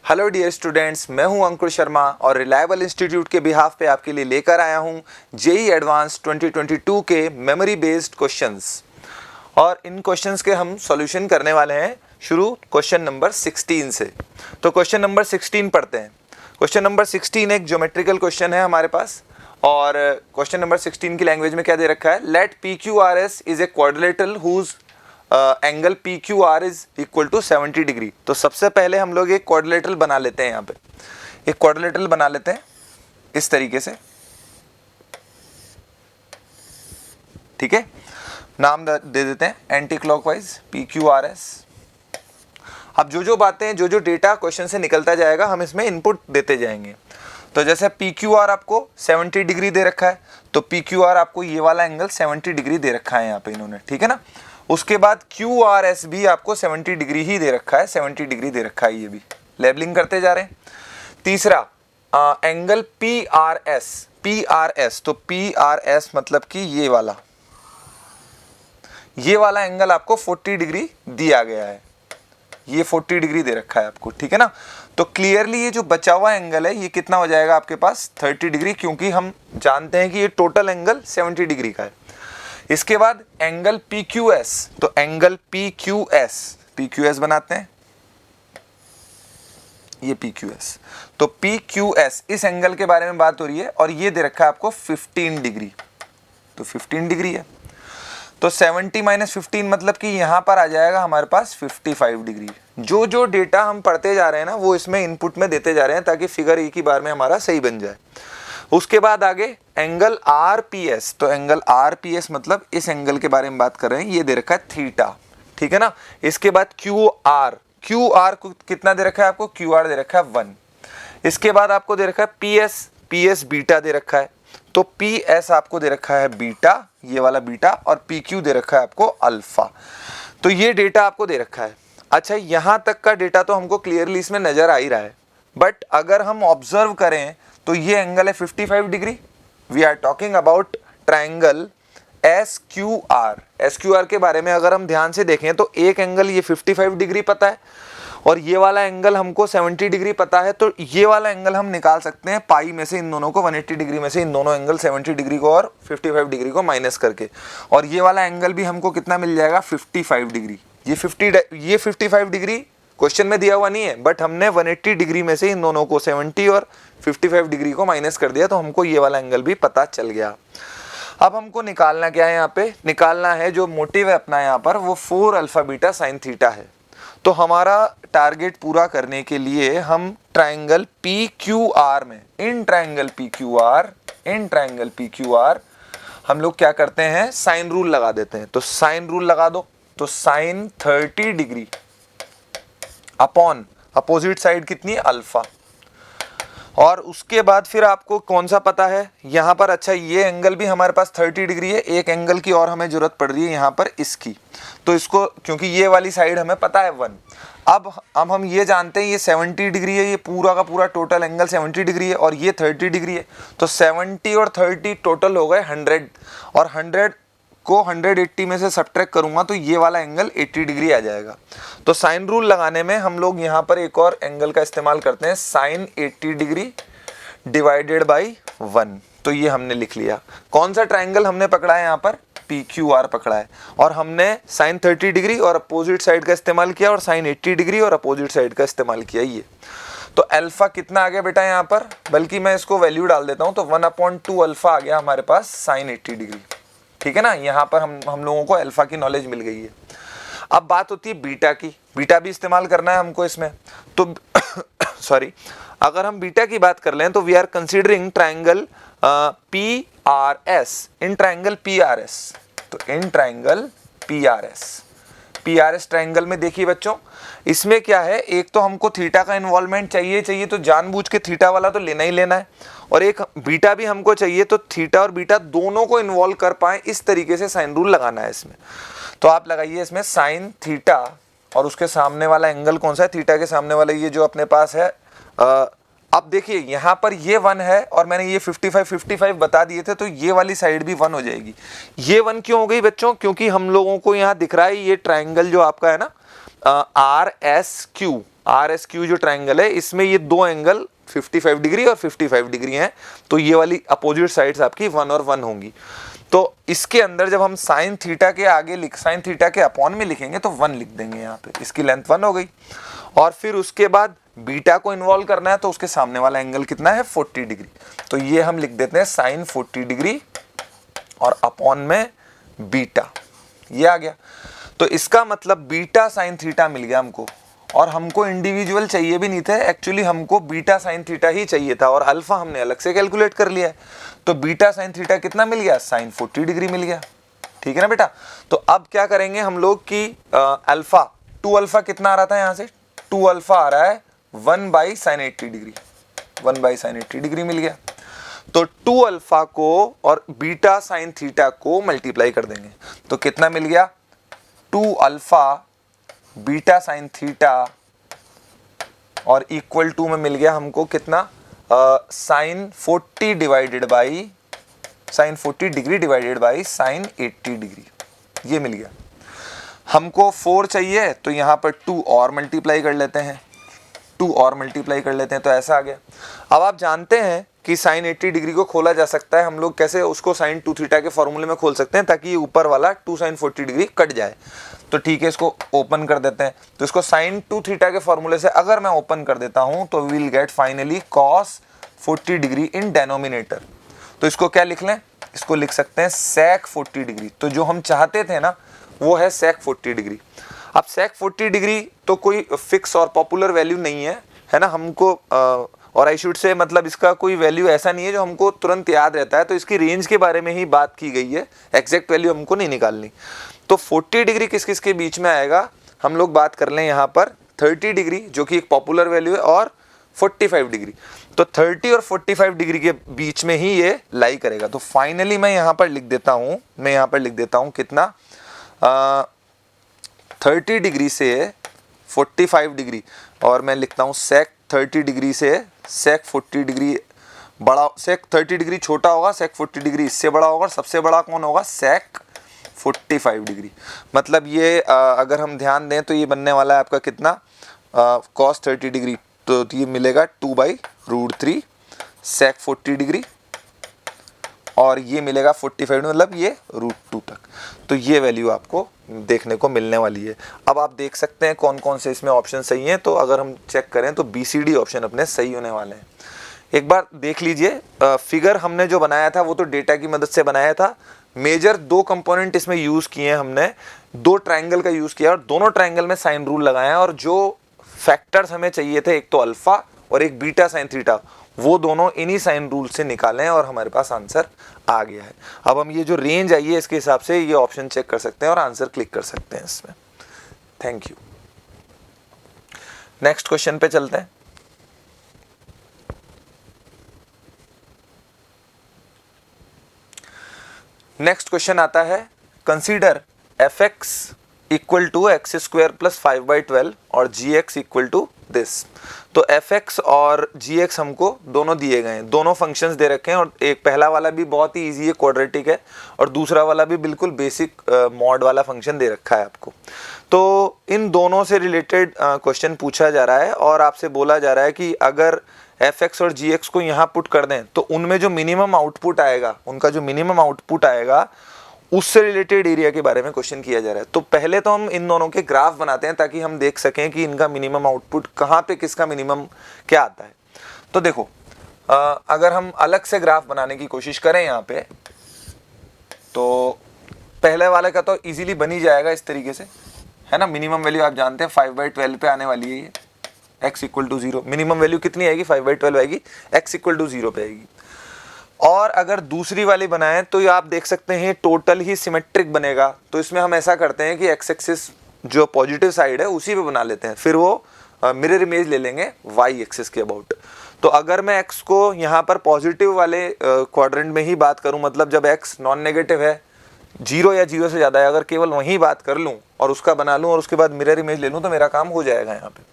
Hello dear students, मैं हूं अंकुर शर्मा और रिलायबल इंस्टीट्यूट के बिहाफ पे आपके लिए लेकर आया हूं जेई एडवांस 2022 के मेमोरी बेस्ड क्वेश्चंस। और इन क्वेश्चंस के हम सॉल्यूशन करने वाले हैं शुरू क्वेश्चन नंबर 16 से। तो क्वेश्चन नंबर 16 पढ़ते हैं। क्वेश्चन नंबर 16 एक ज्योमेट्रिकल क्वेश्चन है हमारे पास और क्वेश्चन नंबर 16 की लैंग्वेज में क्या दे रखा है, let P Q R S is a quadrilateral whose angle P Q R is equal to 70 degree. तो सबसे पहले हम लोग एक क्वाड्रिलेटरल बना लेते हैं। यहाँ पे एक क्वाड्रिलेटरल बना लेते हैं इस तरीके से, ठीक है। नाम दे देते हैं anti clockwise P Q R S. अब जो बातें जो डेटा क्वेश्चन से निकलता जाएगा हम इसमें इनपुट देते जाएंगे। तो जैसे पी क्यू आर आपको 70 डिग्री दे रखा है, तो पी क्यू आर आपको ये वाला एंगल 70 डिग्री दे रखा है यहाँ पे इन्होंने, ठीक है ना। उसके बाद क्यू आर एस भी आपको 70 डिग्री ही दे रखा है, 70 डिग्री दे रखा है, ये भी लेबलिंग करते जा रहे हैं। तीसरा एंगल पी आर एस, तो पी आर एस मतलब कि ये वाला एंगल आपको 40 डिग्री दिया गया है, ये 40 डिग्री दे रखा है आपको, ठीक है ना। तो क्लियरली ये जो बचा हुआ एंगल है ये कितना हो जाएगा आपके पास 30 डिग्री, क्योंकि हम जानते हैं कि ये टोटल एंगल 70 डिग्री का है। इसके बाद एंगल पी क्यू एस, तो एंगल पी क्यू एस बनाते हैं, ये पी क्यू एस। तो पी क्यू एस इस एंगल के बारे में बात हो रही है और ये दे रखा है आपको 15 डिग्री, तो 15 डिग्री है। तो 70 माइनस 15 मतलब कि यहां पर आ जाएगा हमारे पास 55 डिग्री। जो डेटा हम पढ़ते जा रहे हैं ना वो इसमें इनपुट में देते जा रहे हैं ताकि फिगर एक ही बार में हमारा सही बन जाए। उसके बाद आगे एंगल आर पी एस, तो एंगल आर पी एस मतलब इस एंगल के बारे में बात कर रहे हैं, ये दे रखा है थीटा, ठीक है ना। इसके बाद क्यू आर को कितना दे रखा है आपको, क्यू आर दे रखा है 1। इसके बाद आपको दे रखा है पी एस बीटा दे रखा है, तो पी एस आपको दे रखा है बीटा, ये वाला बीटा, और पी क्यू दे रखा है आपको अल्फा। तो ये डेटा आपको दे रखा है। अच्छा, यहां तक का डेटा तो हमको क्लियरली इसमें नजर आ ही रहा है, बट अगर हम ऑब्जर्व करें तो ये एंगल है 55 degree. We are talking about triangle S Q R के बारे में अगर हम ध्यान से देखें तो एक एंगल ये 55 डिग्री पता है और ये वाला एंगल हमको 70 डिग्री पता है। तो ये वाला एंगल हम निकाल सकते हैं पाई में से इन दोनों को, 180 डिग्री में से इन दोनों एंगल 70 डिग्री को और 55 डिग्री को माइनस करके, और ये वाला एंगल भी हमको कितना मिल जाएगा 55 डिग्री। ये 55 डिग्री क्वेश्चन में दिया हुआ नहीं है, बट हमने 180 डिग्री में से इन दोनों को 70 और 55 डिग्री को माइनस कर दिया, तो हमको ये वाला एंगल भी पता चल गया। अब हमको निकालना क्या है, यहाँ पे निकालना है जो मोटिव है अपना यहाँ पर, वो 4 अल्फा बीटा साइन थीटा है। तो हमारा टारगेट पूरा करने के लिए हम ट्राइंगल पी क्यू आर में, इन ट्राइंगल पी क्यू आर हम लोग क्या करते हैं, साइन रूल लगा देते हैं। तो साइन रूल लगा दो, तो sine 30 degree upon opposite side कितनी है अल्फा। और उसके बाद फिर आपको कौन सा पता है यहाँ पर, अच्छा ये एंगल भी हमारे पास 30 डिग्री है, एक एंगल की और हमें जरूरत पड़ रही है यहाँ पर इसकी, तो इसको क्योंकि ये वाली साइड हमें पता है 1। अब हम ये जानते हैं ये 70 डिग्री है, ये पूरा का पूरा टोटल एंगल 70 डिग्री है और ये 30 डिग्री है, तो 70 और 30 टोटल हो गए 100, और 100 को 180 में से सब्ट्रैक्ट करूंगा तो ये वाला एंगल 80 डिग्री आ जाएगा। तो साइन रूल लगाने में हम लोग यहाँ पर एक और एंगल का इस्तेमाल करते हैं, साइन 80 डिग्री डिवाइडेड बाई 1। तो ये हमने लिख लिया। कौन सा ट्राइंगल हमने पकड़ा है यहाँ पर, पी क्यू आर पकड़ा है, और हमने साइन 30 डिग्री और अपोजिट साइड का इस्तेमाल किया और साइन 80 डिग्री और अपोजिट साइड का इस्तेमाल किया ये। तो अल्फा कितना आ गया बेटा यहाँ पर, बल्कि मैं इसको वैल्यू डाल देता हूँ, तो 1/2 अल्फा आ गया हमारे पास साइन 80 डिग्री, ठीक है ना। यहाँ पर हम लोगों को अल्फा की नॉलेज मिल गई है। अब बात होती है बीटा की, बीटा भी इस्तेमाल करना है हमको इसमें। तो सॉरी, अगर हम बीटा की बात कर लें तो we are considering triangle P R S, in triangle P R S. तो in triangle P R S triangle में देखिए बच्चों, इसमें क्या है, एक तो हमको थीटा का इन्वॉल्वमेंट चाहिए, तो जानबूझ के थीटा वाला तो लेना ही लेना है, और एक बीटा भी हमको चाहिए, तो थीटा और बीटा दोनों को इन्वॉल्व कर पाए इस तरीके से साइन रूल लगाना है इसमें। तो आप लगाइए इसमें साइन थीटा, और उसके सामने वाला एंगल कौन सा है, थीटा के सामने वाला ये जो अपने पास है। अब देखिए यहाँ पर ये 1 है और मैंने ये 55 बता दिए थे, तो ये वाली साइड भी 1 हो जाएगी। ये 1 क्यों हो गई बच्चों, क्योंकि हम लोगों को यहाँ दिख रहा है ये ट्राइंगल जो आपका है ना R S Q, R S Q जो ट्राइंगल है इसमें ये दो एंगल 55 डिग्री और 55 डिग्री हैं, तो ये वाली अपोजिट साइड्स आपकी 1 और 1 होंगी। तो इसके अंदर जब हम साइन थीटा के आगे साइन थीटा के अपॉन में लिखेंगे तो 1 लिख देंगे यहाँ पे, इसकी लेंथ 1 हो गई। और फिर उसके बाद बीटा को इन्वॉल्व करना है तो उसके सामने वाला एंगल कितना है 40 डिग्री, तो ये हम लिख देते हैं साइन 40 डिग्री और अपॉन में बीटा, ये आ गया। तो इसका मतलब बीटा साइन थीटा मिल गया हमको, और हमको इंडिविजुअल चाहिए भी नहीं थे, एक्चुअली हमको बीटा साइन थीटा ही चाहिए था और अल्फा हमने अलग से कैलकुलेट कर लिया है। तो बीटा साइन थीटा कितना मिल गया, साइन 40 डिग्री मिल गया, ठीक है ना बेटा। तो अब क्या करेंगे हम लोग कि अल्फा 2 अल्फा कितना आ रहा था यहाँ से, 2 अल्फा आ रहा है 1/sin 80 डिग्री, 1/sin 80 डिग्री मिल गया। तो 2 अल्फा को और बीटा साइन थीटा को मल्टीप्लाई कर देंगे तो कितना मिल गया, 2 अल्फा बीटा साइन थीटा और इक्वल टू में मिल गया हमको कितना, sine 40 divided by sine 40 degree divided by sine 80 degree, ये मिल गया। हमको 4 चाहिए तो यहाँ पर 2 और मल्टीप्लाई कर लेते हैं, 2 और मल्टीप्लाई कर लेते हैं तो ऐसा आ गया। अब आप जानते हैं कि साइन 80 डिग्री को खोला जा सकता है, हम लोग कैसे उसको साइन 2 थीटा के फॉर्मूले में खोल सकते हैं ताकि ये ऊपर वाला 2 साइन 40 डिग्री कट जाए। तो ठीक है, इसको ओपन कर देते हैं। तो इसको साइन 2 थीटा के फॉर्मूले से अगर मैं ओपन कर देता हूं तो we will get finally cos 40 degree in denominator. तो इसको क्या लिख लें, इसको लिख सकते हैं सेक 40 डिग्री। तो जो हम चाहते थे ना वो है सेक 40 डिग्री। अब सेक 40 डिग्री तो कोई फिक्स और पॉपुलर वैल्यू नहीं है ना, हमको और आई शुड से मतलब इसका कोई वैल्यू ऐसा नहीं है जो हमको तुरंत याद रहता है, तो इसकी रेंज के बारे में ही बात की गई है, एग्जैक्ट वैल्यू हमको नहीं निकालनी। तो 40 डिग्री किस किस के बीच में आएगा, हम लोग बात कर लें यहाँ पर 30 डिग्री जो कि एक पॉपुलर वैल्यू है और 45 डिग्री। तो 30 और 45 डिग्री के बीच में ही ये लाई करेगा। तो फाइनली मैं यहाँ पर लिख देता हूँ, कितना 30 डिग्री से 45 डिग्री, और मैं लिखता हूँ सेक 30 डिग्री से सेक 40 डिग्री बड़ा, सेक 30 डिग्री छोटा होगा, सेक 40 डिग्री इससे बड़ा होगा, सबसे बड़ा कौन होगा, सेक 45 डिग्री। मतलब ये अगर हम ध्यान दें तो ये बनने वाला है आपका कितना, कॉस 30 डिग्री, तो ये मिलेगा 2/√3 सेक 40 डिग्री, और ये मिलेगा 45 मतलब ये √2 तक। तो ये वैल्यू आपको देखने को मिलने वाली है। अब आप देख सकते हैं कौन कौन से इसमें ऑप्शन सही हैं। तो अगर हम चेक करें तो BCD ऑप्शन अपने सही होने वाले हैं। एक बार देख लीजिए, फिगर हमने जो बनाया था वो तो डेटा की मदद से बनाया था। मेजर 2 कंपोनेंट इसमें यूज़ किए हैं हमने, 2 ट्राइंगल का यूज़ किया और दोनों ट्राइंगल में साइन रूल लगाया, और जो फैक्टर्स हमें चाहिए थे, एक तो अल्फा और एक बीटा साइन थीटा, वो दोनों इन्हीं साइन रूल से निकाले हैं और हमारे पास आंसर आ गया है। अब हम ये जो रेंज आई है इसके हिसाब से ये ऑप्शन चेक कर सकते हैं और आंसर क्लिक कर सकते हैं इसमें। Thank you. नेक्स्ट क्वेश्चन पे चलते हैं। नेक्स्ट क्वेश्चन आता है, consider fx equal to x² + 5/12 और gx इक्वल टू दिस। तो fx और gx हमको दोनों दिए गए हैं, दोनों फंक्शंस दे रखे हैं, और एक पहला वाला भी बहुत ही इजी है, क्वाड्रेटिक है, और दूसरा वाला भी बिल्कुल बेसिक मॉड वाला फंक्शन दे रखा है आपको। तो इन दोनों से रिलेटेड क्वेश्चन पूछा जा रहा है और आपसे बोला जा रहा है कि अगर fx और gx को यहाँ पुट कर दें तो उनमें जो मिनिमम आउटपुट आएगा, उनका जो मिनिमम आउटपुट आएगा उससे रिलेटेड एरिया के बारे में क्वेश्चन किया जा रहा है। तो पहले तो हम इन दोनों के ग्राफ बनाते हैं ताकि हम देख सकें कि इनका मिनिमम आउटपुट कहाँ पे, किसका मिनिमम क्या आता है। तो देखो, अगर हम अलग से ग्राफ बनाने की कोशिश करें यहाँ पे, तो पहले वाले का तो इजीली बन ही जाएगा इस तरीके से, है ना। मिनिमम वैल्यू आप जानते हैं 5/12 पे आने वाली है, ये x = 0। मिनिमम वैल्यू कितनी आएगी, 5/12 आएगी, x = 0 पे आएगी। और अगर दूसरी वाली बनाएं तो ये आप देख सकते हैं टोटल ही सिमेट्रिक बनेगा। तो इसमें हम ऐसा करते हैं कि x एक्सिस जो पॉजिटिव साइड है उसी पे बना लेते हैं, फिर वो मिरर इमेज ले लेंगे y एक्सिस के अबाउट। तो अगर मैं x को यहाँ पर पॉजिटिव वाले क्वाड्रेंट में ही बात करूँ, मतलब जब x नॉन नेगेटिव है, 0 या 0 से ज़्यादा है, अगर केवल वहीं बात कर लूँ और उसका बना लूँ और उसके बाद मिरर इमेज ले लूँ तो मेरा काम हो जाएगा यहाँ पे।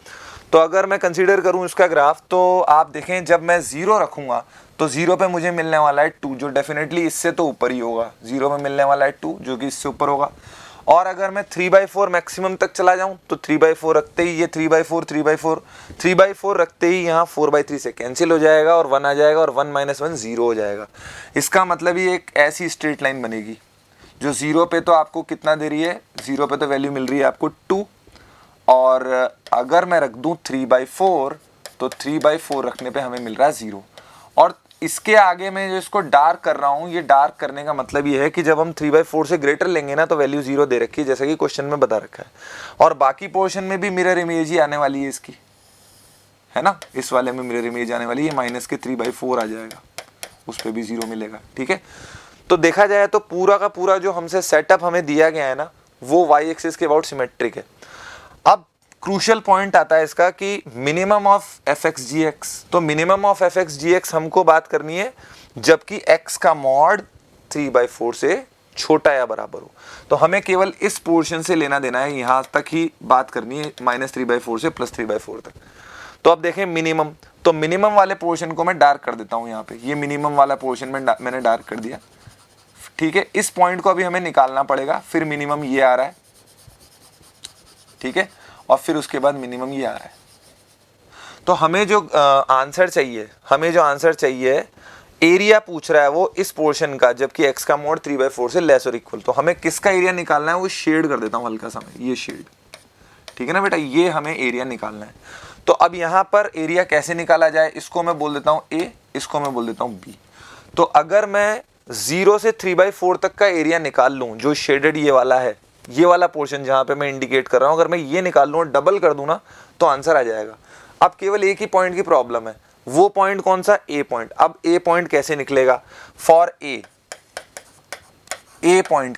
तो अगर मैं कंसीडर करूँ इसका ग्राफ, तो आप देखें जब मैं 0 रखूँगा तो 0 पे मुझे मिलने वाला है 2, जो डेफिनेटली इससे तो ऊपर ही होगा। 0 पे मिलने वाला है 2 जो कि इससे ऊपर होगा। और अगर मैं 3/4 मैक्सिमम तक चला जाऊं तो 3/4 रखते ही ये 3/4 3/4 3/4 रखते ही यहाँ 4/3 से कैंसिल हो जाएगा और 1 आ जाएगा और 1 - 1 0 हो जाएगा। इसका मतलब ये एक ऐसी स्ट्रेट लाइन बनेगी जो 0 पे तो आपको कितना दे रही है, 0 पे तो वैल्यू मिल रही है आपको 2, और अगर मैं रख दूं 3/4 तो 3/4 रखने पे हमें मिल रहा है 0। और इसके आगे मैं जो इसको डार्क कर रहा हूँ, ये डार्क करने का मतलब ये है कि जब हम 3/4 से ग्रेटर लेंगे ना तो वैल्यू 0 दे रखी है, जैसा कि क्वेश्चन में बता रखा है। और बाकी पोर्शन में भी मिरर इमेज ही आने वाली है इसकी, है ना, इस वाले में मिरर इमेज आने वाली है, माइनस के 3/4 आ जाएगा, उस पर भी 0 मिलेगा। ठीक है, तो देखा जाए तो पूरा का पूरा जो हमसे सेटअप हमें दिया गया है ना, वो वाई एक्सिस के अबाउट सिमेट्रिक है। अब क्रूशियल पॉइंट आता है इसका कि minimum of F X G X. तो minimum of F X G X हमको बात करनी है जबकि x का मॉड 3/4 से छोटा या बराबर हो। तो हमें केवल इस पोर्शन से लेना देना है, यहां तक ही बात करनी है, -3/4 से +3/4 तक। तो अब देखें मिनिमम, तो मिनिमम वाले पोर्शन को मैं डार्क कर देता हूं। यहाँ पे ये मिनिमम वाला पोर्शन में मैंने डार्क कर दिया। ठीक है, इस पॉइंट को अभी हमें निकालना पड़ेगा, फिर मिनिमम ये आ रहा है, ठीक है, और फिर उसके बाद मिनिमम ये आ रहा है। तो हमें जो आंसर चाहिए, एरिया पूछ रहा है वो इस पोर्शन का, जबकि x का मॉड 3/4 से लेस और इक्वल। तो हमें किसका एरिया निकालना है, वो शेड कर देता हूं हल्का सा मैं, ये शेड, ठीक है ना बेटा, ये हमें एरिया निकालना है। तो अब यहां पर एरिया कैसे निकाला जाए, इसको मैं बोल देता हूं a, इसको मैं बोल देता हूं b। तो अगर मैं 0 से 3/4 तक का एरिया निकाल लूं, जो शेडेड ये वाला है, ये वाला पोर्शन जहां पे मैं इंडिकेट कर रहा हूं, अगर मैं ये निकाल लूं और डबल कर दूं ना तो आंसर आ जाएगा। अब केवल एक ही पॉइंट की प्रॉब्लम है, वो पॉइंट कौन सा, ए पॉइंट। अब ए पॉइंट कैसे निकलेगा, फॉर ए पॉइंट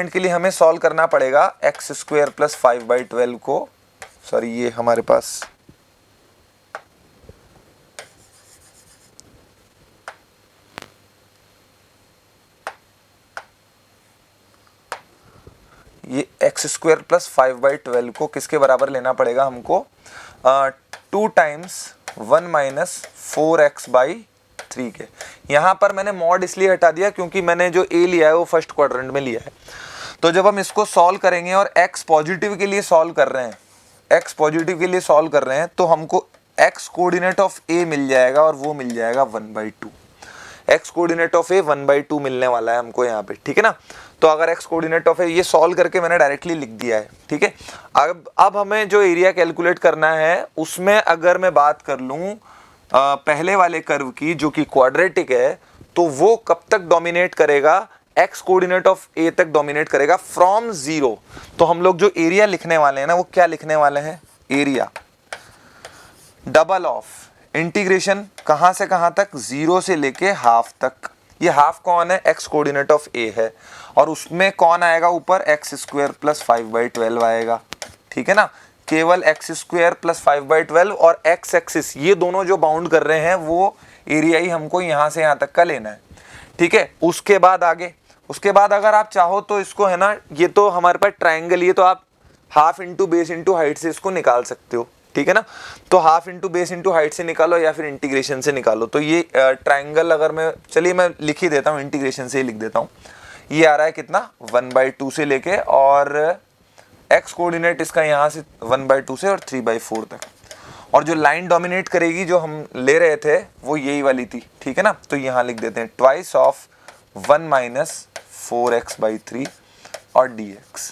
के लिए हमें सॉल्व करना पड़ेगा x² + 5/12 को, सॉरी ये हमारे पास ये x² + 5/12 को किसके बराबर लेना पड़ेगा हमको, 2 × 1 - 4x/3 के। यहाँ पर मैंने मॉड इसलिए हटा दिया क्योंकि मैंने जो a लिया है वो फर्स्ट क्वाड्रेंट में लिया है। तो जब हम इसको सॉल्व करेंगे और x पॉजिटिव के लिए सॉल्व कर रहे हैं, तो हमको x कोऑर्डिनेट ऑफ a मिल जाएगा और वो मिल जाएगा 1/2। x कोऑर्डिनेट ऑफ a 1/2 मिलने वाला है हमको यहाँ पे, ठीक है ना। तो अगर x कोऑर्डिनेट ऑफ a, ये सॉल्व करके मैंने डायरेक्टली लिख दिया है, ठीक है। अब हमें जो एरिया कैलकुलेट करना है उसमें अगर मैं बात कर लूँ पहले वाले कर्व की जो कि क्वाड्रेटिक है, तो वो कब तक डोमिनेट करेगा, x कोऑर्डिनेट ऑफ a तक डोमिनेट करेगा फ्रॉम 0। तो हम लोग जो एरिया लिखने वाले हैं ना, वो क्या लिखने वाले हैं, एरिया डबल ऑफ इंटीग्रेशन कहां से कहां तक, 0 से लेके हाफ तक। ये हाफ कौन है, x कोऑर्डिनेट ऑफ a है, और उसमें कौन आएगा ऊपर, x² + 5/12 आएगा, ठीक है ना। केवल x² + 5/12 और x एक्सिस, ये दोनों जो बाउंड कर रहे हैं वो एरिया ही हमको यहां से यहां तक का लेना है, ठीक है। उसके बाद अगर आप चाहो तो इसको, है ना, ये तो हमारे पास ट्राइंगल, ये तो आप half into base into height से इसको निकाल सकते हो, ठीक है ना। तो half into base into height से निकालो या फिर इंटीग्रेशन से निकालो। तो ये ट्राइंगल अगर मैं लिख ही देता हूँ, इंटीग्रेशन से ही लिख देता हूँ। ये आ रहा है कितना, 1/2 से लेके, और x कोऑर्डिनेट इसका यहाँ से 1/2 से और 3/4 तक। और जो लाइन डोमिनेट करेगी जो हम ले रहे थे वो यही वाली थी, ठीक है ना। तो यहाँ लिख देते हैं ट्वाइस ऑफ 1 - 4x/3 और dx,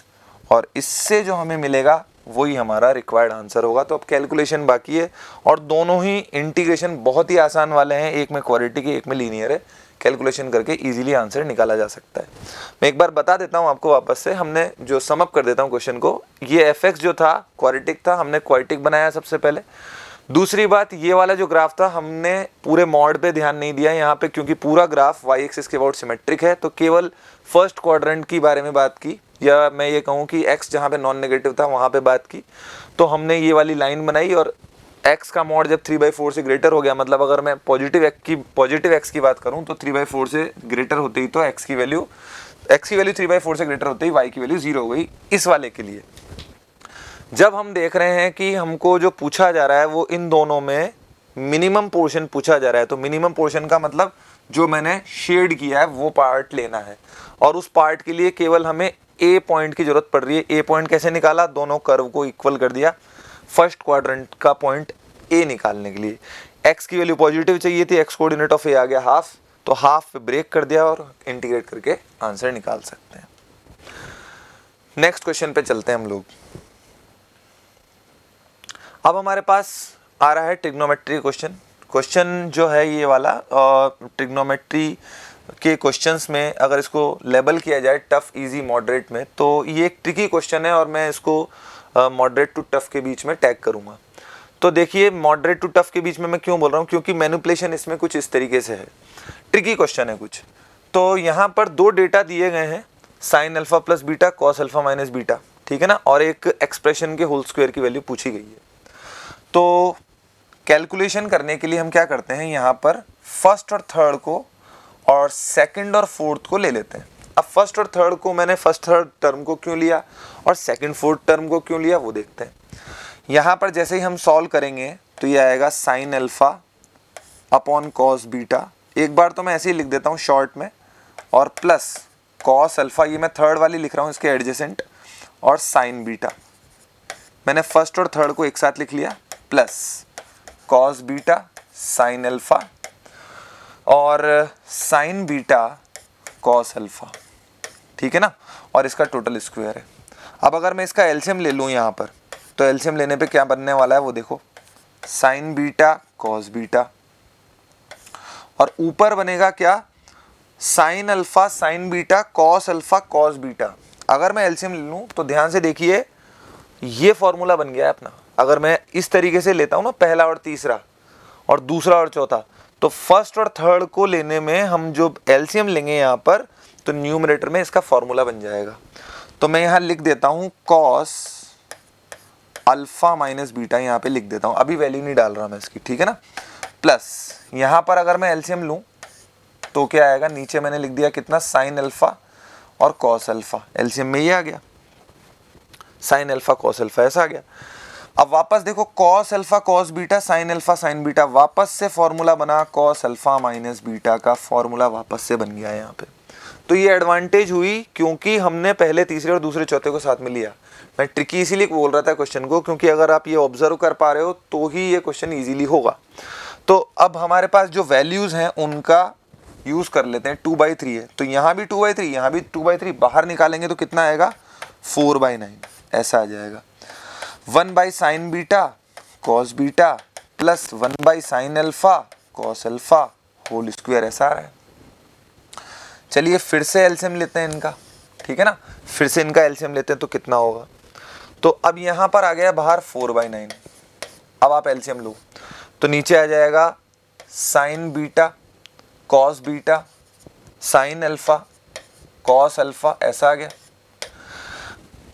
और इससे जो हमें मिलेगा वही हमारा रिक्वायर्ड आंसर होगा। तो अब कैलकुलेशन बाकी है, और दोनों ही इंटीग्रेशन बहुत ही आसान वाले हैं, एक में क्वाड्रेटिक है एक में लीनियर है। कैलकुलेशन करके इजीली आंसर निकाला जा सकता है। मैं एक बार बता देता हूं आपको वापस से, हमने जो सम अप कर देता हूं क्वेश्चन को, ये fx जो था क्वाड्रेटिक था, हमने क्वाड्रेटिक बनाया सबसे पहले। दूसरी बात, ये वाला जो ग्राफ था हमने पूरे मॉड पे ध्यान नहीं दिया यहाँ पे, क्योंकि पूरा ग्राफ वाई एक्सिस के अबाउट सिमेट्रिक है। तो केवल फर्स्ट क्वाड्रेंट की बारे में बात की, या मैं ये कहूँ कि x जहाँ पे नॉन नेगेटिव था वहाँ पे बात की। तो हमने ये वाली लाइन बनाई, और x का मॉड जब 3/4 से ग्रेटर हो गया, मतलब अगर मैं पॉजिटिव x की बात करूँ तो 3/4 से ग्रेटर होते ही तो x की वैल्यू 3/4 से ग्रेटर होते ही y की वैल्यू 0 हो गई। इस वाले के लिए जब हम देख रहे हैं कि हमको जो पूछा जा रहा है वो इन दोनों में मिनिमम पोर्शन पूछा जा रहा है, तो मिनिमम पोर्शन का मतलब जो मैंने शेड किया है वो पार्ट लेना है, और उस पार्ट के लिए केवल हमें ए पॉइंट की जरूरत पड़ रही है। ए पॉइंट कैसे निकाला, दोनों कर्व को इक्वल कर दिया, फर्स्ट क्वाड्रेंट का पॉइंट ए निकालने के लिए। एक्स की वैल्यू पॉजिटिव चाहिए थी, एक्स कोऑर्डिनेट ऑफ ए आ गया हाफ, तो हाफ पे ब्रेक कर दिया और इंटीग्रेट करके आंसर निकाल सकते हैं। नेक्स्ट क्वेश्चन पे चलते हैं हम लोग। अब हमारे पास आ रहा है ट्रिग्नोमेट्री क्वेश्चन। क्वेश्चन जो है ये वाला ट्रिग्नोमेट्री के क्वेश्चंस में अगर इसको लेबल किया जाए टफ, इजी, मॉडरेट में, तो ये एक ट्रिकी क्वेश्चन है और मैं इसको मॉडरेट टू टफ के बीच में टैग करूँगा। तो देखिए मॉडरेट टू टफ के बीच में मैं क्यों बोल रहा हूँ, क्योंकि मैनिपुलेशन इसमें कुछ इस तरीके से है, ट्रिकी क्वेश्चन है कुछ। तो यहाँ पर दो डेटा दिए गए हैं, sine alpha plus beta, cos alpha minus beta, ठीक है ना, और एक एक्सप्रेशन के होल स्क्वायर की वैल्यू पूछी गई है। तो कैलकुलेशन करने के लिए हम क्या करते हैं, यहाँ पर फर्स्ट और थर्ड को और सेकंड और फोर्थ को ले लेते हैं। अब फर्स्ट और थर्ड को मैंने फर्स्ट थर्ड टर्म को क्यों लिया और सेकंड फोर्थ टर्म को क्यों लिया वो देखते हैं। यहाँ पर जैसे ही हम सॉल्व करेंगे तो ये आएगा sine alpha upon cos beta, एक बार तो मैं ऐसे ही लिख देता हूँ शॉर्ट में, और प्लस कॉस अल्फा, ये मैं थर्ड वाली लिख रहा हूँ इसके एडजेसेंट, और साइन बीटा, मैंने फर्स्ट और थर्ड को एक साथ लिख लिया, plus cos beta sine alpha और साइन बीटा कॉस अल्फा, ठीक है ना, और इसका टोटल स्क्वायर है। अब अगर मैं इसका एलसीएम ले लूँ यहाँ पर, तो एलसीएम लेने पे क्या बनने वाला है वो देखो, साइन बीटा कॉस बीटा, और ऊपर बनेगा क्या, sign alpha sine beta cos alpha cos beta. अगर मैं एलसीएम ले लूँ तो ध्यान से देखिए ये फॉर्मूला बन गया है अपना। अगर मैं इस तरीके से लेता हूँ ना, पहला और तीसरा और दूसरा और चौथा, तो फर्स्ट और थर्ड को लेने में हम जो एलसीएम लेंगे यहाँ पर, तो न्यूमरेटर में इसका फॉर्मूला बन जाएगा। तो मैं यहाँ लिख देता हूँ कॉस अल्फा माइनस बीटा, यहाँ पे लिख देता हूँ, अभी वैल्यू नहीं डाल रहा मैं इसकी, ठीक है ना, प्लस यहाँ पर अगर मैं एलसीएम लूँ तो क्या आएगा, नीचे मैंने लिख दिया कितना, साइन अल्फा और कॉस अल्फा, एलसीएम में ये आ गया, साइन अल्फा कॉस अल्फा ऐसा आ गया। अब वापस देखो cos alpha cos beta sine alpha sine beta, वापस से फॉर्मूला बना, कॉस अल्फा माइनस बीटा का फॉर्मूला वापस से बन गया है यहाँ पे। तो ये एडवांटेज हुई क्योंकि हमने पहले तीसरे और दूसरे चौथे को साथ में लिया। मैं ट्रिकी इसीलिए बोल रहा था क्वेश्चन को, क्योंकि अगर आप ये ऑब्जर्व कर पा रहे हो तो ही ये क्वेश्चन ईजिली होगा। तो अब हमारे पास जो वैल्यूज हैं उनका यूज कर लेते हैं। 2/3 है तो यहाँ भी 2/3, यहाँ भी 2/3, बाहर निकालेंगे तो कितना आएगा, 4/9 ऐसा आ जाएगा। 1/sin beta cos beta plus 1/sin alpha cos alpha whole square ऐसा आ रहा है। चलिए फिर से एलसीएम लेते हैं इनका, ठीक है ना, फिर से इनका एलसीएम लेते हैं तो कितना होगा। तो अब यहाँ पर आ गया बाहर 4/9, अब आप एलसीएम लो तो नीचे आ जाएगा sign beta cos beta sine alpha cos alpha ऐसा आ गया।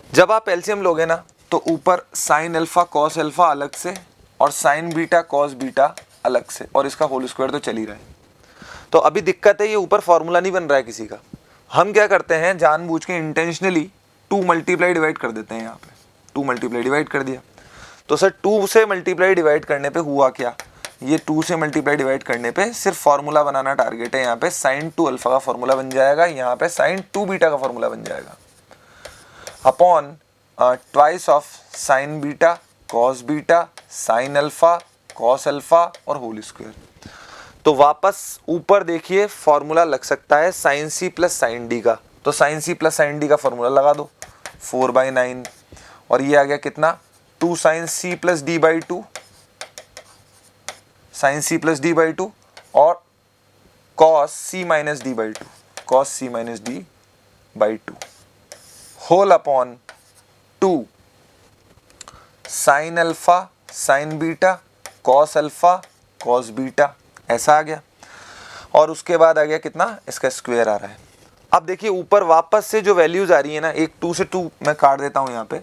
जब आप एलसीएम लोगे ना तो ऊपर साइन अल्फा कॉस अल्फा अलग से और साइन बीटा कॉस बीटा अलग से, और इसका होल स्क्वायर तो चल ही रहा है। तो अभी दिक्कत है, ये ऊपर फॉर्मूला नहीं बन रहा है किसी का। हम क्या करते हैं, जानबूझ के इंटेंशनली 2 मल्टीप्लाई डिवाइड कर देते हैं। यहाँ पे 2 मल्टीप्लाई डिवाइड कर दिया, तो सर 2 से मल्टीप्लाई डिवाइड करने पे हुआ क्या, ये 2 से मल्टीप्लाई डिवाइड करने पे सिर्फ फॉर्मूला बनाना टारगेट है। यहाँ पे साइन 2 अल्फा का फॉर्मूला बन जाएगा, यहाँ पे साइन 2 बीटा का फॉर्मूला बन जाएगा, upon twice of sine beta cos beta sine alpha cos alpha और होल स्क्वायर। तो वापस ऊपर देखिए फॉर्मूला लग सकता है sine C plus sine D का, तो sine C plus sine D का फॉर्मूला लगा दो 4/9, और ये आ गया कितना, 2 sine C plus D by 2 sine C plus D by 2 और cos C minus D by 2 cos C minus D by 2 whole upon 2 sine alpha sine beta cos alpha cos beta ऐसा आ गया, और उसके बाद आ गया कितना, इसका स्क्वायर आ रहा है। अब देखिए ऊपर वापस से जो वैल्यूज आ रही है ना, एक 2 से 2 मैं काट देता हूँ यहाँ पे।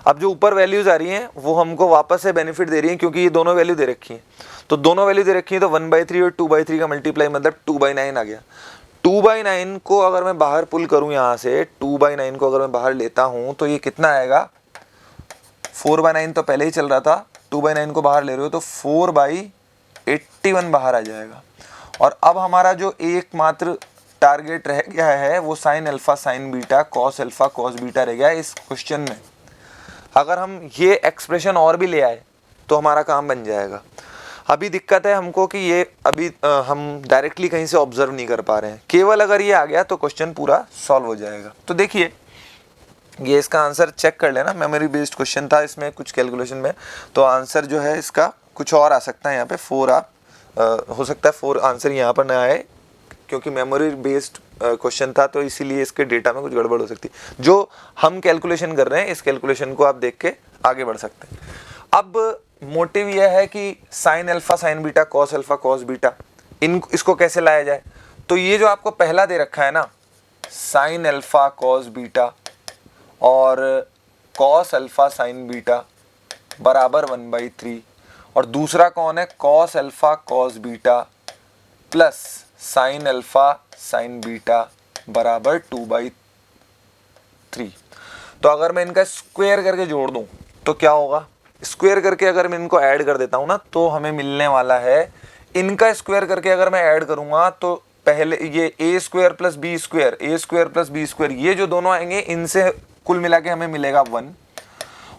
अब जो ऊपर वैल्यूज आ रही हैं वो हमको वापस से बेनिफिट दे रही हैं, क्योंकि ये दोनों वैल्यू दे रखी हैं। तो दोनों वैल्यू दे रखी है तो 1/3 और 2/3 का मल्टीप्लाई मतलब 2/9 आ गया। 2/9 को अगर मैं बाहर पुल करूँ यहाँ से, 2/9 को अगर मैं बाहर लेता हूँ तो ये कितना आएगा, 4/9 तो पहले ही चल रहा था, 2/9 को बाहर ले रहे हो तो 4/81 बाहर आ जाएगा। और अब हमारा जो एकमात्र टारगेट रह गया है वो sign alpha sine beta cos alpha cos beta रह गया है इस क्वेश्चन में। अगर हम ये एक्सप्रेशन और भी ले आए तो हमारा काम बन जाएगा। अभी दिक्कत है हमको कि ये अभी हम डायरेक्टली कहीं से ऑब्जर्व नहीं कर पा रहे हैं। केवल अगर ये आ गया तो क्वेश्चन पूरा सॉल्व हो जाएगा। तो देखिए ये इसका आंसर चेक कर लेना, मेमोरी बेस्ड क्वेश्चन था, इसमें कुछ कैलकुलेशन में तो आंसर जो है इसका कुछ और आ सकता है। यहाँ पे 4 हो सकता है 4 आंसर यहाँ पर ना आए क्योंकि मेमोरी बेस्ड क्वेश्चन था, तो इसीलिए इसके डेटा में कुछ गड़बड़ हो सकती है। जो हम कैलकुलेशन कर रहे हैं इस कैलकुलेशन को आप देख के आगे बढ़ सकते हैं। अब मोटिव यह है कि sign alpha sine beta cos alpha cos beta इसको कैसे लाया जाए। तो ये जो आपको पहला दे रखा है ना साइन अल्फा कॉस बीटा और कॉस अल्फा साइन बीटा बराबर 1/3 और दूसरा कौन है cos alpha cos beta plus sign alpha sine beta बराबर 2/3। तो अगर मैं इनका स्क्वायर करके जोड़ दूं तो क्या होगा, स्क्वायर करके अगर मैं इनको ऐड कर देता हूं ना तो हमें मिलने वाला है, इनका स्क्वायर करके अगर मैं ऐड करूंगा तो पहले ये ए स्क्वायर प्लस बी स्क्वायर ये जो दोनों आएंगे इनसे कुल मिला के हमें मिलेगा 1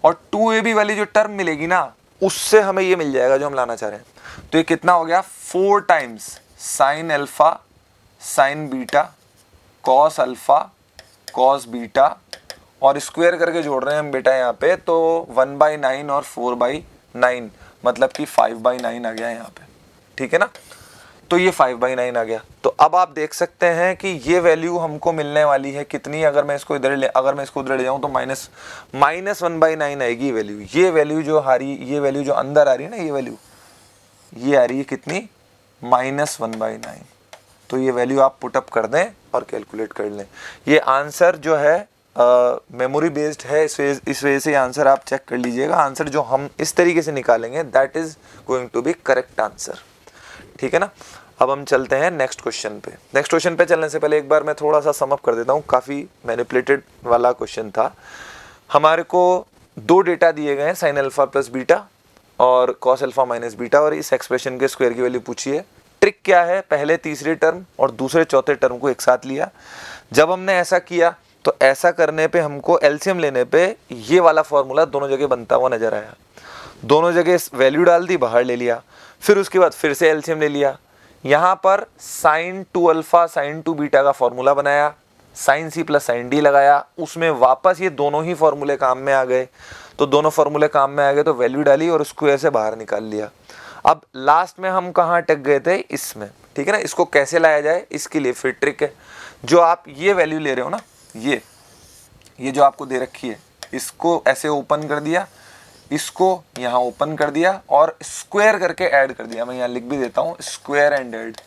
और 2ab वाली जो टर्म मिलेगी ना उससे हमें ये मिल जाएगा जो हम लाना चाह रहे हैं। तो ये कितना हो गया 4 times sign alpha sine beta cos alpha cos beta और स्क्वायर करके जोड़ रहे हैं हम बेटा यहाँ पे, तो 1/9 और 4/9 मतलब कि 5/9 आ गया यहाँ पे, ठीक है ना। तो ये 5/9 आ गया। तो अब आप देख सकते हैं कि ये वैल्यू हमको मिलने वाली है कितनी, अगर मैं इसको इधर ले जाऊं तो -1/9 आएगी वैल्यू। ये वैल्यू जो अंदर आ रही है ना ये आ रही है कितनी -1/9। तो ये वैल्यू आप पुटअप कर दें और कैलकुलेट कर लें। ये आंसर जो है मेमोरी बेस्ड है, इस वजह से आंसर आप चेक कर लीजिएगा। आंसर जो हम इस तरीके से निकालेंगे that is going to be correct answer, ठीक है ना। अब हम चलते हैं नेक्स्ट क्वेश्चन पे। नेक्स्ट क्वेश्चन पे चलने से पहले एक बार मैं थोड़ा सा समअप कर देता हूँ। काफ़ी मैनिपुलेटेड वाला क्वेश्चन था। हमारे को 2 डेटा दिए गए हैं साइन अल्फा प्लस बीटा और कॉस अल्फा माइनस बीटा और इस एक्सप्रेशन के स्क्वायर की वैल्यू पूछी है। ट्रिक क्या है, पहले तीसरे टर्म और दूसरे चौथे टर्म को एक साथ लिया। जब हमने ऐसा किया तो ऐसा करने पे हमको एलसीएम लेने पे ये वाला फॉर्मूला दोनों जगह बनता हुआ नजर आया। दोनों जगह वैल्यू डाल दी, बाहर ले लिया, फिर उसके बाद फिर से एलसीएम ले लिया। यहाँ पर साइन 2 अल्फा साइन 2 बीटा का फॉर्मूला बनाया, sine C plus sine D लगाया, उसमें वापस ये दोनों ही फॉर्मूले काम में आ गए। तो दोनों फॉर्मूले काम में आ गए तो वैल्यू डाली और उसको ऐसे बाहर निकाल लिया। अब लास्ट में हम कहाँ अटक गए थे, इसमें, ठीक है ना। इसको कैसे लाया जाए इसके लिए फिर ट्रिक है। जो आप ये वैल्यू ले रहे हो ना, ये जो आपको दे रखी है, इसको ऐसे ओपन कर दिया, इसको यहाँ ओपन कर दिया और स्क्वायर करके ऐड कर दिया। मैं यहाँ लिख भी देता हूँ स्क्वायर एंड ऐड।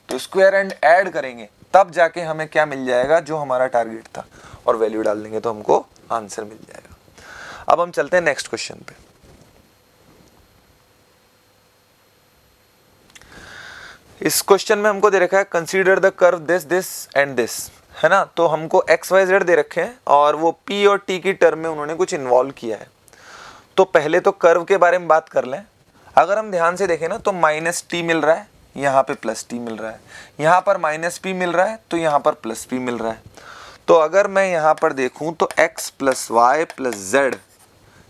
तो स्क्वायर एंड ऐड करेंगे तब जाके हमें क्या मिल जाएगा, जो हमारा टारगेट था, और वैल्यू डाल देंगे तो हमको आंसर मिल जाएगा। अब हम चलते हैं नेक्स्ट क्वेश्चन पे। इस क्वेश्चन में हमको दे रखा है consider the curve this and this, है ना। तो हमको XYZ दे रखे हैं और वो P और T की टर्म में उन्होंने कुछ इन्वॉल्व किया है। तो पहले तो कर्व के बारे में बात कर लें। अगर हम ध्यान से देखें ना तो -T मिल रहा है, यहाँ पे +T मिल रहा है, यहाँ पर -P मिल रहा है तो यहाँ पर +P मिल रहा है। तो अगर मैं यहाँ पर देखूँ तो x + y + z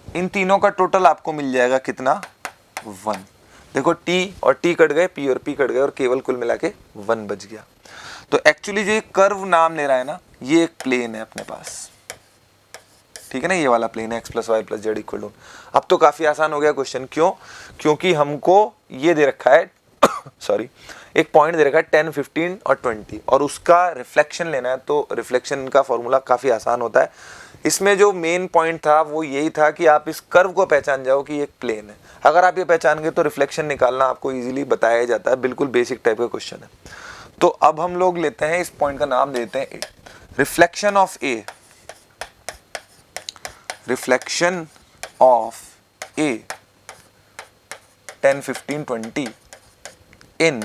इन तीनों का टोटल आपको मिल जाएगा कितना, 1। देखो T और T कट गए, P और P कट गए और केवल कुल मिला के 1 बच गया। तो एक्चुअली जो ये कर्व नाम ले रहा है ना, ये एक प्लेन है अपने पास, ठीक है ना। ये वाला प्लेन है x + y + z = 1। अब तो काफ़ी आसान हो गया क्वेश्चन। क्यों? क्योंकि हमको ये दे रखा है सॉरी, एक पॉइंट दे रखा है 10, 15 और 20 और उसका रिफ्लेक्शन लेना है। तो रिफ्लेक्शन का फॉर्मूला काफ़ी आसान होता है। इसमें जो मेन पॉइंट था वो यही था कि आप इस कर्व को पहचान जाओ कि एक प्लेन है। अगर आप ये पहचान गए तो रिफ्लेक्शन निकालना आपको इजीली बताया जाता है। बिल्कुल बेसिक टाइप का क्वेश्चन है। तो अब हम लोग लेते हैं, इस पॉइंट का नाम देते हैं A. Reflection of A, reflection of A 10, 15, 20 in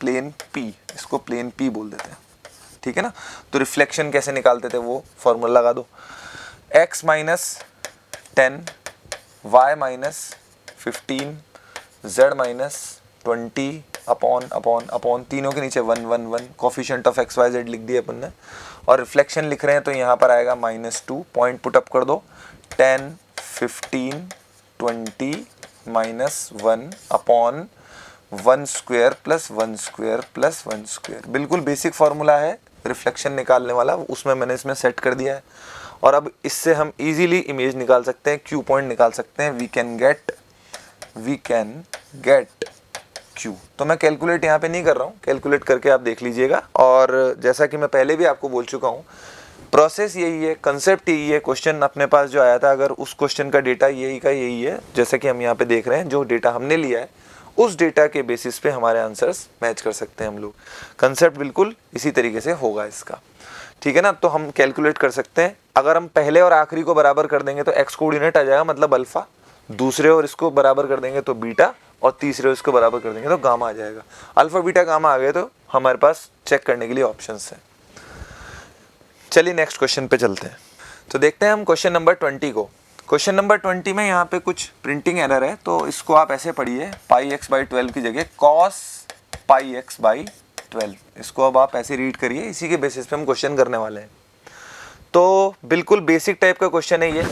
plane P, इसको प्लेन P बोल देते हैं, ठीक है ना। तो रिफ्लेक्शन कैसे निकालते थे वो फॉर्मूला लगा दो, x - 10 y - 15 z - 20 upon upon upon, तीनों के नीचे 1 1 1, coefficient of X Y Z लिख दिए अपन ने, और रिफ्लेक्शन लिख रहे हैं तो यहाँ पर आएगा -2, पॉइंट पुट अप कर दो, 10 15 20 -1 upon 1 square plus 1 square plus 1 square. बिल्कुल बेसिक फार्मूला है रिफ्लेक्शन निकालने वाला, उसमें मैंने इसमें सेट कर दिया है। और अब इससे हम इजीली इमेज निकाल सकते हैं, क्यू पॉइंट निकाल सकते हैं। We can get Q. तो मैं कैलकुलेट यहाँ पे नहीं कर रहा हूँ, कैलकुलेट करके आप देख लीजिएगा। और जैसा कि मैं पहले भी आपको बोल चुका हूँ, प्रोसेस यही है, कंसेप्ट यही है। क्वेश्चन अपने पास जो आया था, अगर उस क्वेश्चन का डेटा यही का यही है, जैसा कि हम यहाँ पे देख रहे हैं, जो डेटा हमने लिया है उस डेटा के बेसिस पे हमारे आंसर्स मैच कर सकते हैं हम लोग। कंसेप्ट बिल्कुल इसी तरीके से होगा इसका, ठीक है ना। तो हम कैलकुलेट कर सकते हैं। अगर हम पहले और आखिरी को बराबर कर देंगे तो एक्स कोऑर्डिनेट आ जाएगा, मतलब अल्फा। दूसरे और इसको बराबर कर देंगे तो बीटा, और तीसरे और इसको बराबर कर देंगे तो गामा आ जाएगा। अल्फा बीटा गामा आ गए तो हमारे पास चेक करने के लिए ऑप्शंस हैं। चलिए नेक्स्ट क्वेश्चन पे चलते हैं। तो देखते हैं हम क्वेश्चन नंबर 20 को। क्वेश्चन नंबर 20 में यहाँ पे कुछ प्रिंटिंग एरर है, तो इसको आप ऐसे पढ़िए, πx/12 की जगह cos πx/12। इसको अब आप ऐसे रीड करिए, इसी के बेसिस पे हम क्वेश्चन करने वाले हैं। तो बिल्कुल बेसिक टाइप का क्वेश्चन है ये,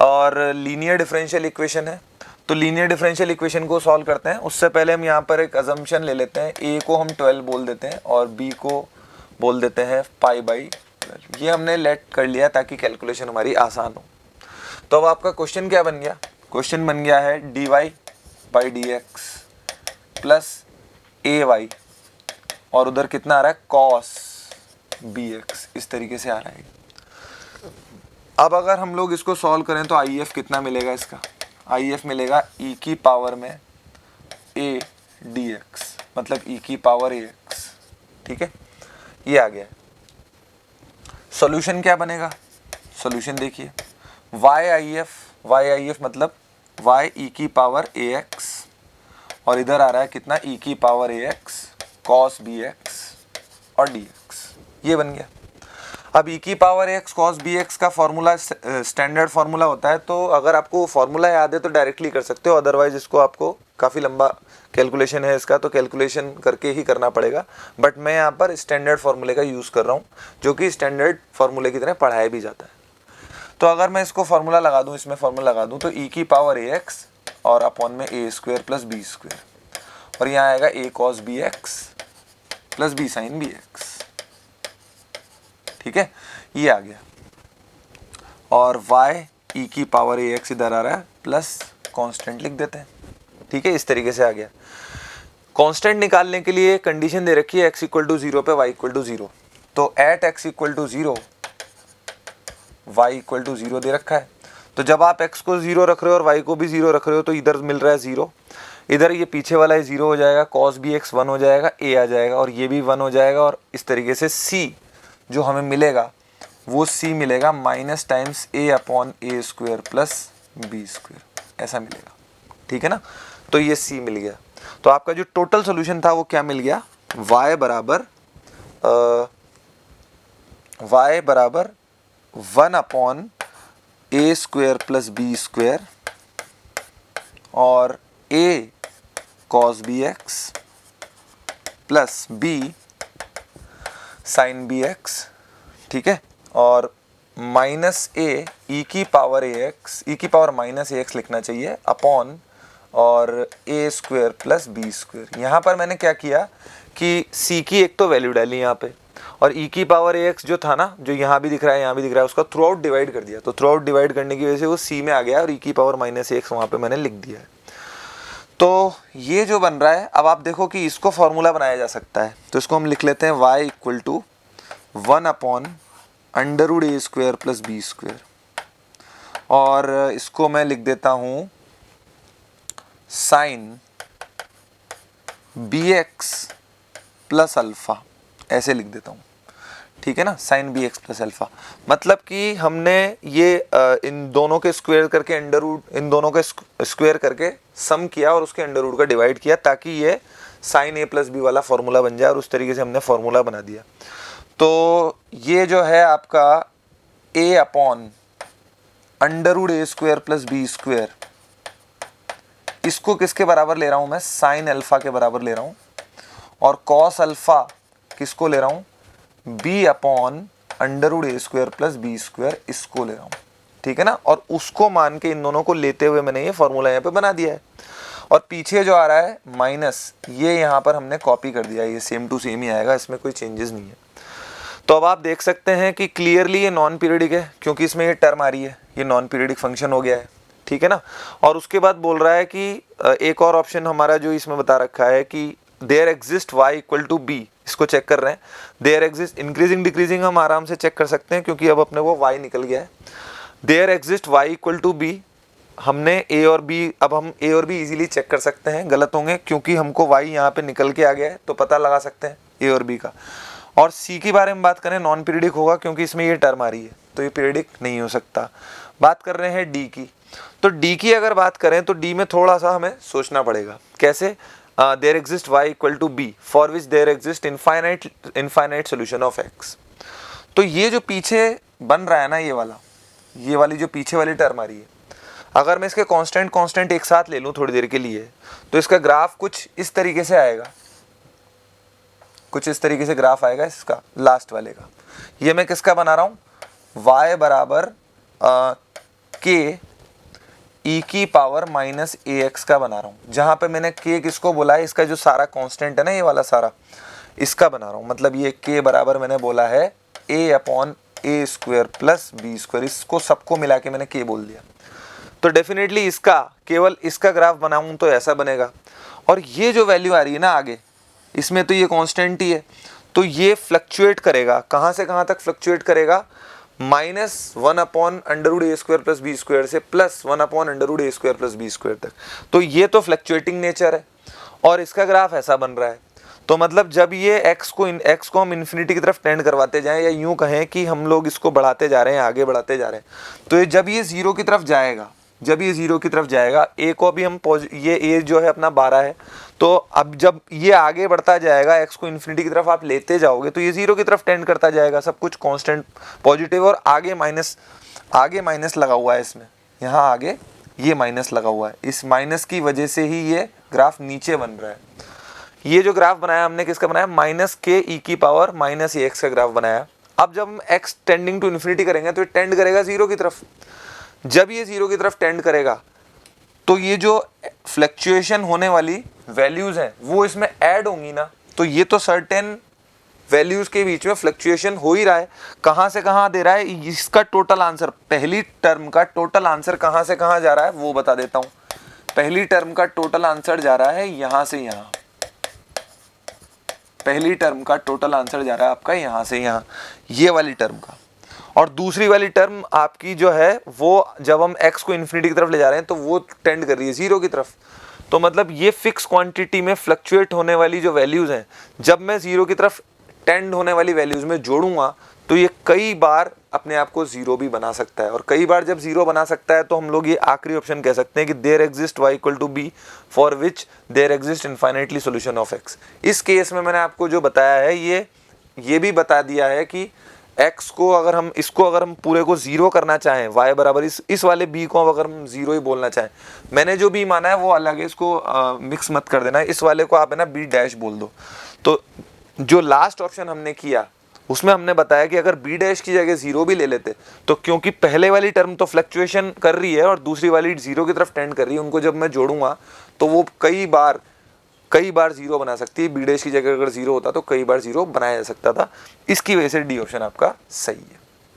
और लीनियर डिफरेंशियल इक्वेशन है। तो लीनियर डिफरेंशियल इक्वेशन को सॉल्व करते हैं। उससे पहले हम यहाँ पर एक अजम्पशन ले लेते हैं, a को हम 12 बोल देते हैं और b को बोल देते हैं π/12। ये हमने लेट कर लिया ताकि कैलकुलेशन हमारी आसान हो। तो अब आपका क्वेश्चन क्या बन गया? क्वेश्चन बन गया है dy/dx प्लस ay, और उधर कितना आ रहा है cos bx, इस तरीके से आ रहा है। अब अगर हम लोग इसको सॉल्व करें तो IF कितना मिलेगा इसका? IF मिलेगा e की पावर में a dx, मतलब e की पावर ax, ठीक है। ये आ गया। सॉल्यूशन क्या बनेगा? सॉल्यूशन देखिए, YIF मतलब y e की पावर ax, और इधर आ रहा है कितना e की पावर ax cos bx और dx। ये बन गया। अब e की पावर ax cos bx का फॉर्मूला स्टैंडर्ड फार्मूला होता है, तो अगर आपको फॉर्मूला याद है तो डायरेक्टली कर सकते हो, अदरवाइज इसको आपको काफ़ी लंबा कैलकुलेशन है इसका, तो कैलकुलेशन करके ही करना पड़ेगा। बट मैं यहाँ पर स्टैंडर्ड फार्मूले का यूज़ कर रहा हूँ, जो कि स्टैंडर्ड फार्मूले की तरह पढ़ाया भी जाता है। तो अगर मैं इसको फार्मूला लगा दूँ, इसमें फार्मूला लगा दूँ, तो e की पावर ax और अपॉन में a² प्लस b², और यहाँ आएगा a cos bx plus b sin bx, ठीक है। ये आ गया। और y e की पावर ax इधर आ रहा है, प्लस कांस्टेंट लिख देते हैं, ठीक है। इस तरीके से आ गया। कांस्टेंट निकालने के लिए कंडीशन दे रखी है x = 0 पे y = 0, तो एट x = 0 y = 0 दे रखा है। तो जब आप x को 0 रख रहे हो और y को भी 0 रख रहे हो, तो इधर मिल रहा है 0, इधर ये पीछे वाला 0 हो जाएगा, cos bx 1 हो जाएगा, a आ जाएगा, और ये भी 1 हो जाएगा। और इस तरीके से c जो हमें मिलेगा वो c मिलेगा minus times a/a² plus b², ऐसा मिलेगा, ठीक है ना। तो ये c मिल गया। तो आपका जो टोटल सोल्यूशन था वो क्या मिल गया? y बराबर 1/a² प्लस b² और a cos bx plus b sin bx, ठीक है, और माइनस a e की पावर ax, e की पावर माइनस ax लिखना चाहिए, अपॉन और a² प्लस b²। यहाँ पर मैंने क्या किया कि c की एक तो वैल्यू डाली यहाँ पे, और e की पावर ax जो था ना, जो यहाँ भी दिख रहा है यहाँ भी दिख रहा है, उसका थ्रू आउट डिवाइड कर दिया। तो थ्रू आउट डिवाइड करने की वजह से वो c में आ गया, और e की पावर माइनस ax वहाँ पे मैंने लिख दिया है। तो ये जो बन रहा है, अब आप देखो कि इसको फॉर्मूला बनाया जा सकता है। तो इसको हम लिख लेते हैं y = 1/√a² प्लस b², और इसको मैं लिख देता हूँ sin bx प्लस अल्फ़ा, ऐसे लिख देता हूँ, ठीक है ना। sin bx प्लस अल्फ़ा मतलब कि हमने ये इन दोनों के स्क्वायर करके इन दोनों के स्क्वायर करके सम किया और उसके अंडर रूट का डिवाइड किया, ताकि ये sin a प्लस b वाला फॉर्मूला बन जाए, और उस तरीके से हमने फॉर्मूला बना दिया। तो ये जो है आपका a/√a² प्लस b² इसको किसके बराबर ले रहा हूँ मैं, साइन अल्फा के बराबर ले रहा हूँ, और कॉस अल्फा किसको ले रहा हूँ, बी अपॉन अंडर रूट ए स्क्वायर प्लस बी स्क्वायर, इसको ले रहा हूँ, ठीक है ना। और उसको मान के इन दोनों को लेते हुए मैंने ये फॉर्मूला यहाँ पे बना दिया है। और पीछे जो आ रहा है माइनस, ये यहाँ पर हमने कॉपी कर दिया, ये सेम टू सेम ही आएगा, इसमें कोई चेंजेस नहीं है। तो अब आप देख सकते हैं कि क्लियरली ये नॉन पीरियडिक है, क्योंकि इसमें ये टर्म आ रही है, ये नॉन पीरियडिक फंक्शन हो गया है, ठीक है ना। और उसके बाद बोल रहा है कि एक और ऑप्शन हमारा जो इसमें बता रखा है कि there exist y equal to B, इसको चेक कर रहे हैं। देयर एग्जिस्ट इंक्रीजिंग डिक्रीजिंग हम आराम से चेक कर सकते हैं, क्योंकि अब अपने वो y निकल गया है। There exist y equal to B, हमने a और b, अब हम a और b इजीली चेक कर सकते हैं, गलत होंगे क्योंकि हमको y यहाँ पे निकल के आ गया है, तो पता लगा सकते हैं a और b का। और c के बारे में बात करें, नॉन पीरियडिक होगा क्योंकि इसमें ये टर्म आ रही है, तो ये पीरियडिक नहीं हो सकता। बात कर रहे हैं d की, तो d की अगर बात करें तो d में थोड़ा सा हमें सोचना पड़ेगा। कैसे, there exist y equal to B for which there exist infinite solution of x। तो ये जो पीछे बन रहा है ना, ये वाली जो पीछे वाली टर्म आ रही है, अगर मैं इसके कांस्टेंट एक साथ ले लूं थोड़ी देर के लिए, तो इसका ग्राफ कुछ इस तरीके से आएगा, कुछ इस तरीके से ग्राफ आएगा इसका, लास्ट वाले का। ये मैं किसका बना रहा हूँ, y बराबर k e की पावर माइनस ए एक्स का बना रहा हूँ, जहाँ पे मैंने k किसको बोला है, इसका जो सारा कांस्टेंट है ना, ये वाला सारा, इसका बना रहा हूँ। मतलब ये k बराबर मैंने बोला है a upon A square plus B square, इसको सबको मिला के मैंने k बोल दिया। तो डेफिनेटली इसका, केवल इसका ग्राफ बनाऊँ तो ऐसा बनेगा। और ये जो वैल्यू आ रही है ना आगे, इसमें तो ये कांस्टेंट ही है, तो ये फ्लक्चुएट करेगा, कहाँ से कहाँ तक फ्लक्चुएट करेगा, -1 अपॉन अंडर रूट ए स्क्वायर प्लस बी स्क्वायर से +1 अपॉन अंडर रूट ए स्क्वायर प्लस बी स्क्वायर तक। तो ये तो फ्लक्चुएटिंग नेचर है, और इसका ग्राफ ऐसा बन रहा है। तो मतलब जब ये x को हम इन्फिनिटी की तरफ टेंड करवाते जाएं, या यूं कहें कि हम लोग इसको बढ़ाते जा रहे हैं, आगे बढ़ाते जा रहे हैं, तो ये जब ये 0 की तरफ जाएगा, जब ये 0 की तरफ जाएगा, a को भी हम ये a जो है अपना 12 है, तो अब जब ये आगे बढ़ता जाएगा, x को इन्फिनिटी की तरफ आप लेते जाओगे, तो ये 0 की तरफ टेंड करता जाएगा, सब कुछ कांस्टेंट पॉजिटिव, और आगे माइनस लगा हुआ है इसमें, यहाँ आगे ये माइनस लगा हुआ है, इस माइनस की वजह से ही ये ग्राफ नीचे बन रहा है। ये जो ग्राफ बनाया हमने किसका बनाया, -k e की पावर माइनस ए एक्स का ग्राफ बनाया। अब जब हम x टेंडिंग टू इन्फिनिटी करेंगे तो ये टेंड करेगा 0 की तरफ। जब ये 0 की तरफ टेंड करेगा तो ये जो फ्लक्चुएशन होने वाली वैल्यूज हैं वो इसमें ऐड होंगी ना, तो ये तो सर्टेन वैल्यूज के बीच में फ्लक्चुएशन हो ही रहा है। कहाँ से कहाँ दे रहा है, इसका टोटल आंसर, पहली टर्म का टोटल आंसर कहाँ से कहाँ जा रहा है वो बता देता हूँ। पहली टर्म का टोटल आंसर जा रहा है यहाँ से यहाँ, पहली टर्म का टोटल आंसर जा रहा है आपका यहाँ से यहाँ, ये वाली टर्म का। और दूसरी वाली टर्म आपकी जो है वो जब हम x को इन्फिनिटी की तरफ ले जा रहे हैं तो वो टेंड कर रही है 0 की तरफ। तो मतलब ये फिक्स क्वांटिटी में फ्लक्चुएट होने वाली जो वैल्यूज हैं, जब मैं 0 की तरफ टेंड होने वाली वैल्यूज में जोड़ूंगा तो ये कई बार अपने आप को 0 भी बना सकता है। और कई बार जब 0 बना सकता है तो हम लोग ये आखिरी ऑप्शन कह सकते हैं कि there exist y equal to B for which there exist infinitely solution of x। इस केस में मैंने आपको जो बताया है ये भी बता दिया है कि x को अगर हम पूरे को 0 करना चाहें, y बराबर इस वाले b को अगर हम 0 ही बोलना चाहें, मैंने जो भी माना है वो अलग है, इसको मिक्स मत कर देना। इस वाले को आप है ना b डैश बोल दो। तो जो लास्ट ऑप्शन हमने किया उसमें हमने बताया कि अगर b डैश की जगह 0 भी ले लेते तो क्योंकि पहले वाली टर्म तो फ्लक्चुएशन कर रही है और दूसरी वाली 0 की तरफ टेंड कर रही है, उनको जब मैं जोड़ूंगा तो वो कई बार 0 बना सकती है। b डैश की जगह अगर 0 होता तो कई बार 0 बनाया जा सकता था। इसकी वजह से डी ऑप्शन आपका सही है।